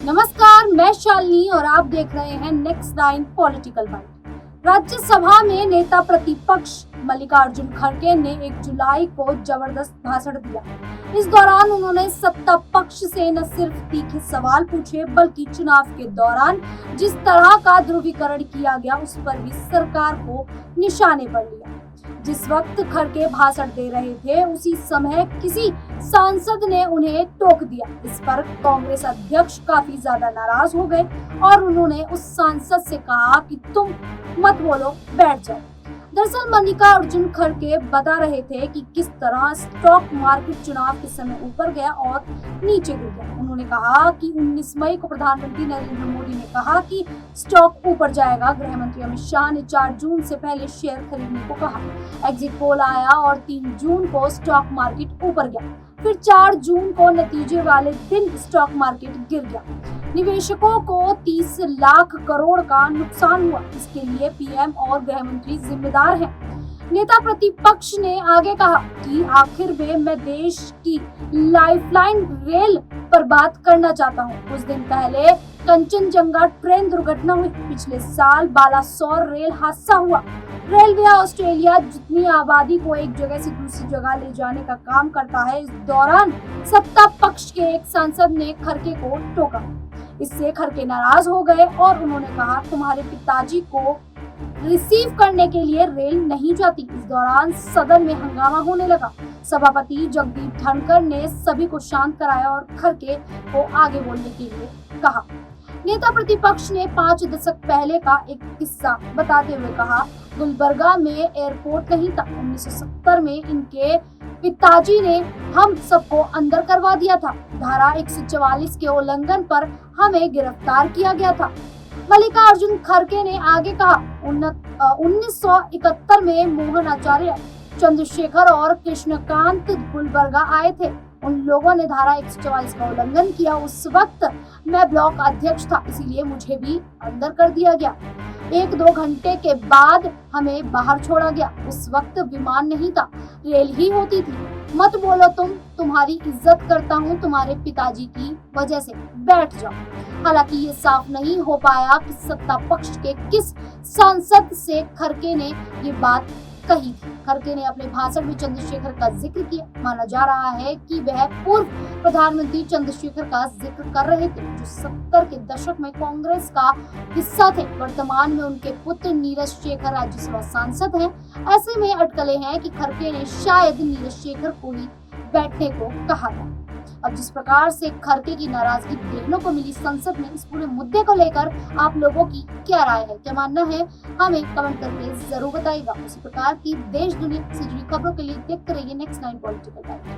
नमस्कार, मैं शालिनी और आप देख रहे हैं नेक्स्ट 9 पॉलिटिकल बाइट। राज्यसभा में नेता प्रतिपक्ष मल्लिकार्जुन खड़गे ने 1 जुलाई को जबरदस्त भाषण दिया। इस दौरान उन्होंने सत्ता पक्ष से न सिर्फ तीखे सवाल पूछे बल्कि चुनाव के दौरान जिस तरह का ध्रुवीकरण किया गया उस पर भी सरकार को निशाने पर लिया। जिस वक्त खड़गे भाषण दे रहे थे उसी समय किसी सांसद ने उन्हें टोक दिया। इस पर कांग्रेस अध्यक्ष काफी ज्यादा नाराज हो गए और उन्होंने उस सांसद से कहा कि तुम मत बोलो, बैठ जाओ। दरअसल मल्लिकार्जुन खड़गे बता रहे थे कि किस तरह स्टॉक मार्केट चुनाव के समय ऊपर गया और नीचे गिर गया। उन्होंने कहा कि 19 मई को प्रधानमंत्री नरेंद्र मोदी ने कहा कि स्टॉक ऊपर जाएगा। गृह मंत्री अमित शाह ने 4 जून से पहले शेयर खरीदने को कहा। एग्जिट पोल आया और 3 जून को स्टॉक मार्केट ऊपर गया। फिर 4 जून को नतीजे वाले दिन स्टॉक मार्केट गिर गया। निवेशकों को 30 लाख करोड़ का नुकसान हुआ। इसके लिए पीएम और गृह मंत्री जिम्मेदार हैं। नेता प्रतिपक्ष ने आगे कहा कि आखिर में मैं देश की लाइफलाइन रेल पर बात करना चाहता हूं। कुछ दिन पहले कंचनजंगा ट्रेन दुर्घटना हुई। पिछले साल बालासोर रेल हादसा हुआ। रेलवे ऑस्ट्रेलिया जितनी आबादी को एक जगह से दूसरी जगह ले जाने का काम करता है। इस दौरान सत्ता पक्ष के एक सांसद ने खड़गे को टोका। इससे खड़गे नाराज हो गए और उन्होंने कहा, तुम्हारे पिताजी को रिसीव करने के लिए रेल नहीं जाती। इस दौरान सदन में हंगामा होने लगा। सभापति जगदीप धनखड़ ने सभी को शांत कराया और खड़गे को आगे बोलने के लिए कहा। नेता प्रतिपक्ष ने 5 दशक पहले का एक किस्सा बताते हुए कहा, गुलबर्गा में एयरपोर्ट नहीं था। 1970 में इनके पिताजी ने हम सबको अंदर करवा दिया था। धारा 144 के उल्लंघन पर हमें गिरफ्तार किया गया था। मल्लिकार्जुन खड़गे ने आगे कहा, 1971 में मोहन आचार्य, चंद्रशेखर और कृष्णकांत गुलबर्गा आए थे। उन लोगों ने धारा 144 का उल्लंघन किया। उस वक्त मैं ब्लॉक अध्यक्ष था, इसीलिए मुझे भी अंदर कर दिया गया। 1-2 घंटे के बाद हमें बाहर छोड़ा गया। उस वक्त विमान नहीं था, रेल ही होती थी। मत बोलो तुम्हारी इज्जत करता हूँ तुम्हारे पिताजी की वजह से, बैठ जाओ। हालांकि ये साफ नहीं हो पाया कि सत्ता पक्ष के किस सांसद से खड़गे ने ये बात कही थी। खड़गे ने अपने भाषण में चंद्रशेखर का जिक्र किया। माना जा रहा है कि वह पूर्व प्रधानमंत्री चंद्रशेखर का जिक्र कर रहे थे, जो 70 के दशक में कांग्रेस का हिस्सा थे। वर्तमान में उनके पुत्र नीरज शेखर राज्यसभा सांसद हैं। ऐसे में अटकलें हैं कि खड़गे ने शायद नीरज शेखर को ही बैठने को कहा था। अब जिस प्रकार से खड़गे की नाराजगी देखने को मिली संसद में, इस पूरे मुद्दे को लेकर आप लोगों की क्या राय है, क्या मानना है, हमें कमेंट करके जरूर बताइएगा। उसी प्रकार की देश दुनिया से जुड़ी खबरों के लिए देखते रहिए नेक्स्ट 9 पॉलिटिकल बाइट।